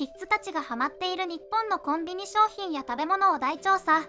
キッズたちがハマっている日本のコンビニ商品や食べ物を大調査。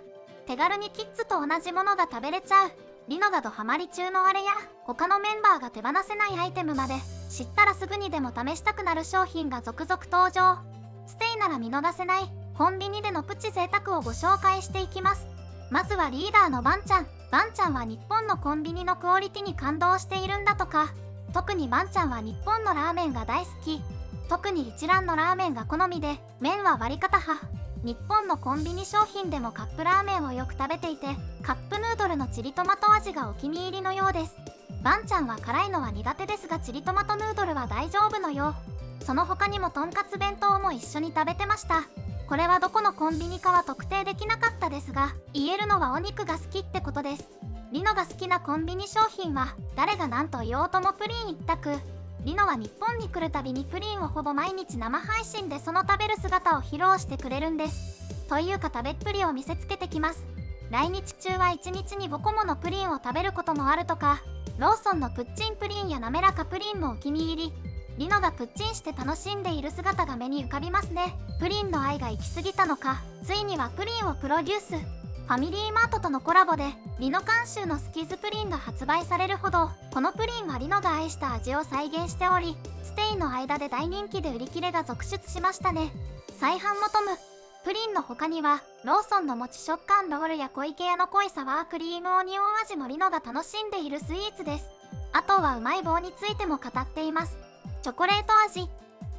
手軽にキッズと同じものが食べれちゃう。リノがドハマり中のあれや他のメンバーが手放せないアイテムまで、知ったらすぐにでも試したくなる商品が続々登場。ステイなら見逃せないコンビニでのプチ贅沢をご紹介していきます。まずはリーダーのバンちゃん。バンちゃんは日本のコンビニのクオリティに感動しているんだとか。特にバンちゃんは日本のラーメンが大好き。特に一蘭のラーメンが好みで、麺は割り方派。日本のコンビニ商品でもカップラーメンをよく食べていて、カップヌードルのチリトマト味がお気に入りのようです。バンちゃんは辛いのは苦手ですが、チリトマトヌードルは大丈夫のよう。その他にもとんかつ弁当も一緒に食べてました。これはどこのコンビニかは特定できなかったですが、言えるのはお肉が好きってことです。リノが好きなコンビニ商品は、誰が何と言おうともプリン一択。リノは日本に来るたびにプリンをほぼ毎日生配信でその食べる姿を披露してくれるんです。というか食べっぷりを見せつけてきます。来日中は1日に5個ものプリンを食べることもあるとか。ローソンのプッチンプリンや滑らかプリンもお気に入り。リノがプッチンして楽しんでいる姿が目に浮かびますね。プリンの愛が行き過ぎたのか、ついにはプリンをプロデュース。ファミリーマートとのコラボでリノ監修のスキズプリンが発売されるほど、このプリンはリノが愛した味を再現しており、ステイの間で大人気で売り切れが続出しましたね。再販もトム。プリンの他にはローソンのもち食感ロールや湖池屋の濃いサワークリームオニオン味もリノが楽しんでいるスイーツです。あとはうまい棒についても語っています。チョコレート味、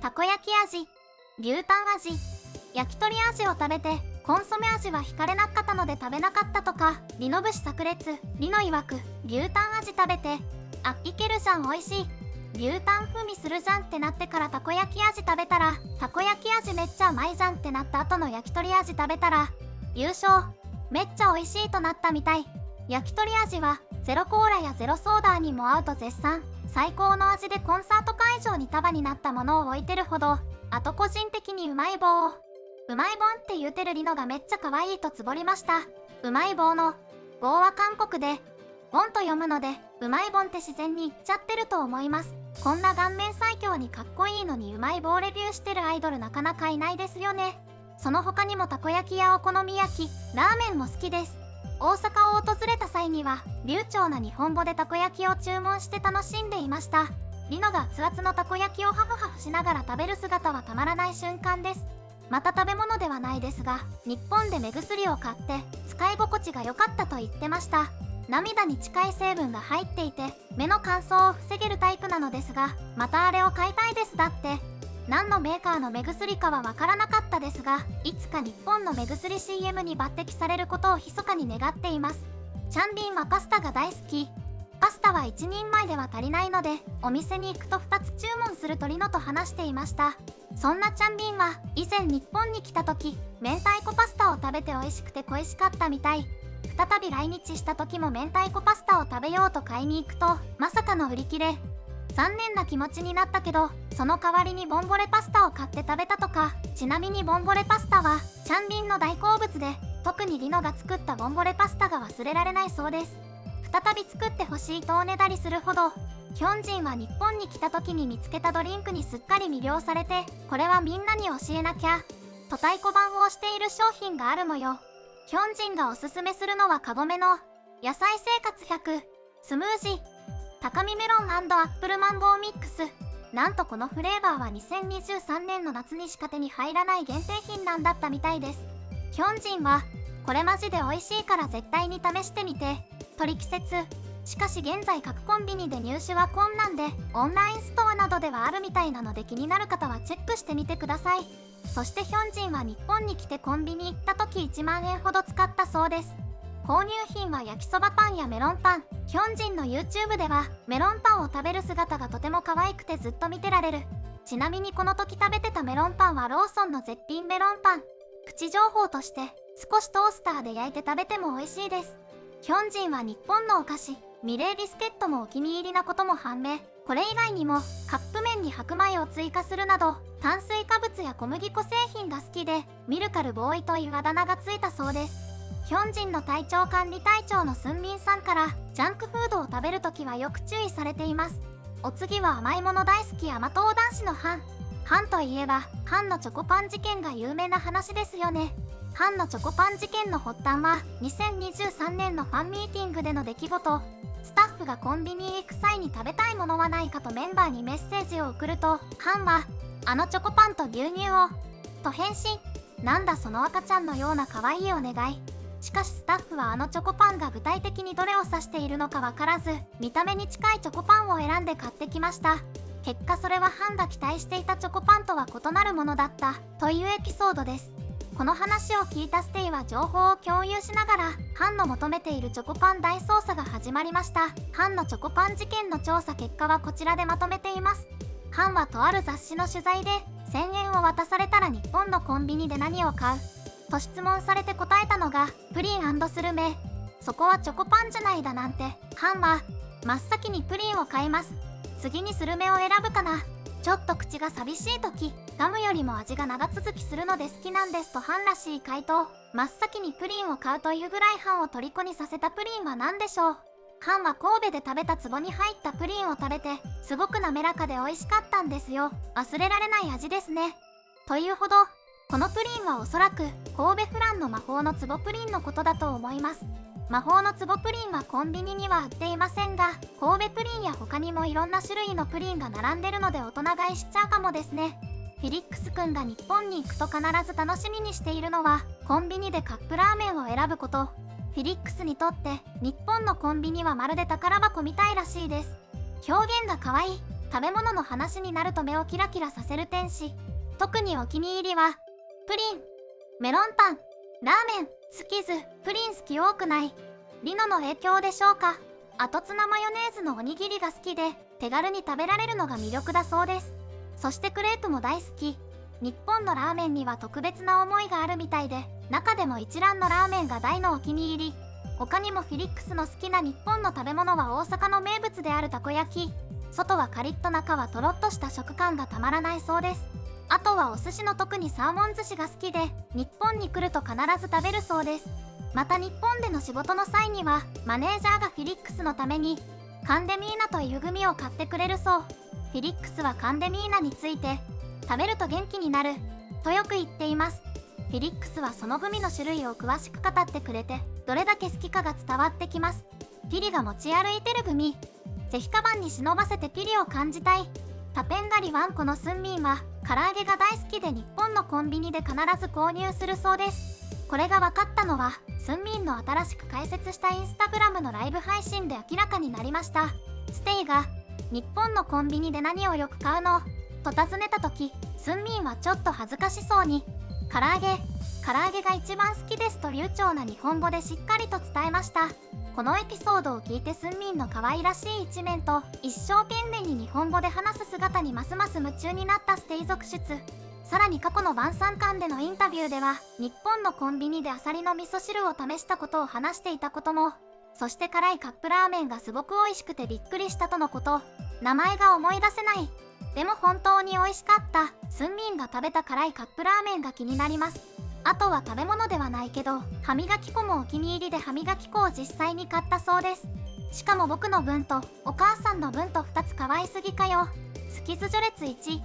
たこ焼き味、牛タン味、焼き鳥味を食べてコンソメ味は惹かれなかったので食べなかったとか。リノ節炸裂。リノ曰く牛タン味食べて、あ、いけるじゃん美味しい、牛タン風味するじゃんってなってからたこ焼き味食べたら、たこ焼き味めっちゃうまいじゃんってなった後の焼き鳥味食べたら、優勝、めっちゃ美味しいとなったみたい。焼き鳥味はゼロコーラやゼロソーダにも合うと絶賛。最高の味でコンサート会場に束になったものを置いてるほど。あと個人的にうまい棒を、うまい棒って言うてるリノがめっちゃ可愛いとつぼりました。うまい棒の棒は韓国でボンと読むので、うまい棒って自然に言っちゃってると思います。こんな顔面最強にかっこいいのにうまい棒レビューしてるアイドルなかなかいないですよね。その他にもたこ焼きやお好み焼き、ラーメンも好きです。大阪を訪れた際には流暢な日本語でたこ焼きを注文して楽しんでいました。リノが熱々のたこ焼きをハフハフしながら食べる姿はたまらない瞬間です。また食べ物ではないですが、日本で目薬を買って使い心地が良かったと言ってました。涙に近い成分が入っていて目の乾燥を防げるタイプなのですが、またあれを買いたいですだって。何のメーカーの目薬かはわからなかったですが、いつか日本の目薬 CM に抜擢されることを密かに願っています。チャンビンはパスタが大好き。パスタは1人前では足りないので、お店に行くと2つ注文するとリノと話していました。そんなチャンビンは以前日本に来た時、明太子パスタを食べて美味しくて恋しかったみたい。再び来日した時も明太子パスタを食べようと買いに行くと、まさかの売り切れ。残念な気持ちになったけど、その代わりにボンゴレパスタを買って食べたとか。ちなみにボンゴレパスタはチャンビンの大好物で、特にリノが作ったボンゴレパスタが忘れられないそうです。再び作ってほしいとおねだりするほど。ヒョンジンは日本に来た時に見つけたドリンクにすっかり魅了されて、これはみんなに教えなきゃと太鼓判を押している商品があるもよ。ヒョンジンがおすすめするのはカゴメの野菜生活100スムージー高見メロン&アップルマンゴーミックス。なんとこのフレーバーは2023年の夏にしか手に入らない限定品なんだったみたいです。ヒョンジンはこれマジで美味しいから絶対に試してみてと力説。しかし現在各コンビニで入手は困難で、オンラインストアなどではあるみたいなので気になる方はチェックしてみてください。そしてヒョンジンは日本に来てコンビニ行った時1万円ほど使ったそうです。購入品は焼きそばパンやメロンパン。ヒョンジンの YouTube ではメロンパンを食べる姿がとても可愛くてずっと見てられる。ちなみにこの時食べてたメロンパンはローソンの絶品メロンパン。プチ情報として少しトースターで焼いて食べても美味しいです。ヒョンジンは日本のお菓子ミレービスケットもお気に入りなことも判明。これ以外にもカップ麺に白米を追加するなど炭水化物や小麦粉製品が好きで、ミルカルボーイというあだ名がついたそうです。ヒョンジンの体調管理隊長のスンミンさんから、ジャンクフードを食べるときはよく注意されています。お次は甘いもの大好き甘党男子のハン。ハンといえばハンのチョコパン事件が有名な話ですよね。ハンのチョコパン事件の発端は2023年のファンミーティングでの出来事。スタッフがコンビニへ行く際に食べたいものはないかとメンバーにメッセージを送ると、ハンはあのチョコパンと牛乳をと返信。なんだその赤ちゃんのような可愛いお願い。しかしスタッフはあのチョコパンが具体的にどれを指しているのかわからず、見た目に近いチョコパンを選んで買ってきました。結果それはハンが期待していたチョコパンとは異なるものだったというエピソードです。この話を聞いたステイは情報を共有しながらハンの求めているチョコパン大捜査が始まりました。ハンのチョコパン事件の調査結果はこちらでまとめています。ハンはとある雑誌の取材で1000円を渡されたら日本のコンビニで何を買うと質問されて答えたのがプリン&スルメ。そこはチョコパンじゃないだなんて。ハンは真っ先にプリンを買います。次にスルメを選ぶかな。ちょっと口が寂しい時、ガムよりも味が長続きするので好きなんですとハンらしい回答。真っ先にプリンを買うというぐらいハンを虜にさせたプリンは何でしょう。ハンは神戸で食べた壺に入ったプリンを食べてすごく滑らかで美味しかったんですよ。忘れられない味ですね。というほど、このプリンはおそらく神戸フランの魔法の壺プリンのことだと思います。魔法の壺プリンはコンビニには売っていませんが、神戸プリンや他にもいろんな種類のプリンが並んでるので大人買いしちゃうかもですね。フィリックスくんが日本に行くと必ず楽しみにしているのはコンビニでカップラーメンを選ぶこと。フィリックスにとって日本のコンビニはまるで宝箱みたいらしいです。表現が可愛い。食べ物の話になると目をキラキラさせる天使。特にお気に入りはプリン、メロンパン、ラーメン、好きず、プリン好き多くない。リノの影響でしょうか。後ツナマヨネーズのおにぎりが好きで手軽に食べられるのが魅力だそうです。そしてクレープも大好き。日本のラーメンには特別な思いがあるみたいで、中でも一蘭のラーメンが大のお気に入り。他にもフィリックスの好きな日本の食べ物は大阪の名物であるたこ焼き。外はカリッと中はとろっとした食感がたまらないそうです。あとはお寿司の特にサーモン寿司が好きで日本に来ると必ず食べるそうです。また日本での仕事の際にはマネージャーがフィリックスのためにカンデミーナというグミを買ってくれるそう。フィリックスはカンデミーナについて食べると元気になるとよく言っています。フィリックスはそのグミの種類を詳しく語ってくれてどれだけ好きかが伝わってきます。ピリが持ち歩いてるグミ、ぜひカバンに忍ばせてピリを感じたい。タペンガリワンコのスンミンは唐揚げが大好きで日本のコンビニで必ず購入するそうです。これが分かったのはスンミンの新しく開設したインスタグラムのライブ配信で明らかになりました。ステイが日本のコンビニで何をよく買うのと尋ねた時、スンミンはちょっと恥ずかしそうに唐揚げが一番好きですと流暢な日本語でしっかりと伝えました。このエピソードを聞いてスンミンの可愛らしい一面と一生懸命に日本語で話す姿にますます夢中になったステイ続出。さらに過去の晩餐館でのインタビューでは日本のコンビニでアサリの味噌汁を試したことを話していたことも、そして辛いカップラーメンがすごく美味しくてびっくりしたとのこと。名前が思い出せない。でも本当に美味しかった。スンミンが食べた辛いカップラーメンが気になります。あとは食べ物ではないけど歯磨き粉もお気に入りで歯磨き粉を実際に買ったそうです。しかも僕の分とお母さんの分と2つ可愛すぎかよ。好きず序列1。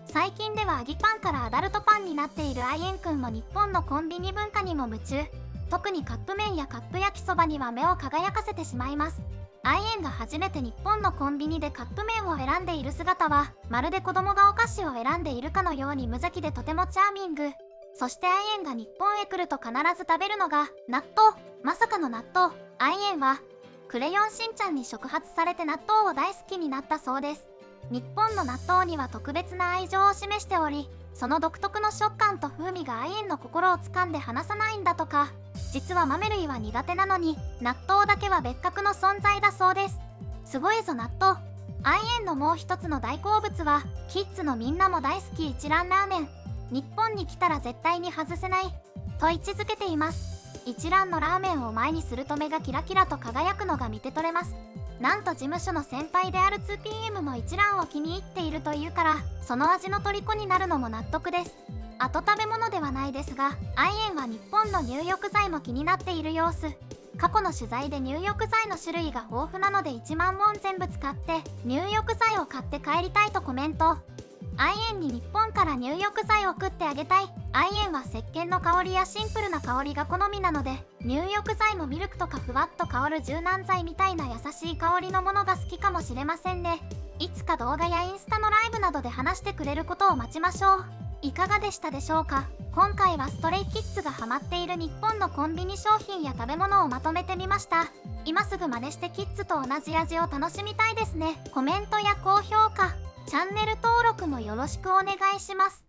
最近ではアギパンからアダルトパンになっているアイエンくんも日本のコンビニ文化にも夢中。特にカップ麺やカップ焼きそばには目を輝かせてしまいます。アイエンが初めて日本のコンビニでカップ麺を選んでいる姿はまるで子供がお菓子を選んでいるかのように無邪気でとてもチャーミング。そしてアイエンが日本へ来ると必ず食べるのが納豆。まさかの納豆。アイエンはクレヨンしんちゃんに触発されて納豆を大好きになったそうです。日本の納豆には特別な愛情を示しており、その独特の食感と風味がアイエンの心を掴んで離さないんだとか。実は豆類は苦手なのに納豆だけは別格の存在だそうです。すごいぞ納豆。アイエンのもう一つの大好物はキッズのみんなも大好き一蘭ラーメン。日本に来たら絶対に外せないと位置づけています。一蘭のラーメンを前にすると目がキラキラと輝くのが見て取れます。なんと事務所の先輩である 2PM も一蘭を気に入っているというからその味の虜になるのも納得です。後食べ物ではないですがアイエンは日本の入浴剤も気になっている様子。過去の取材で入浴剤の種類が豊富なので1万本全部使って入浴剤を買って帰りたいとコメント。アイエンに日本から入浴剤を送ってあげたい。アイエンは石鹸の香りやシンプルな香りが好みなので、入浴剤もミルクとかふわっと香る柔軟剤みたいな優しい香りのものが好きかもしれませんね。いつか動画やインスタのライブなどで話してくれることを待ちましょう。いかがでしたでしょうか。今回はストレイキッズがハマっている日本のコンビニ商品や食べ物をまとめてみました。今すぐ真似してキッズと同じ味を楽しみたいですね。コメントや高評価、チャンネル登録もよろしくお願いします。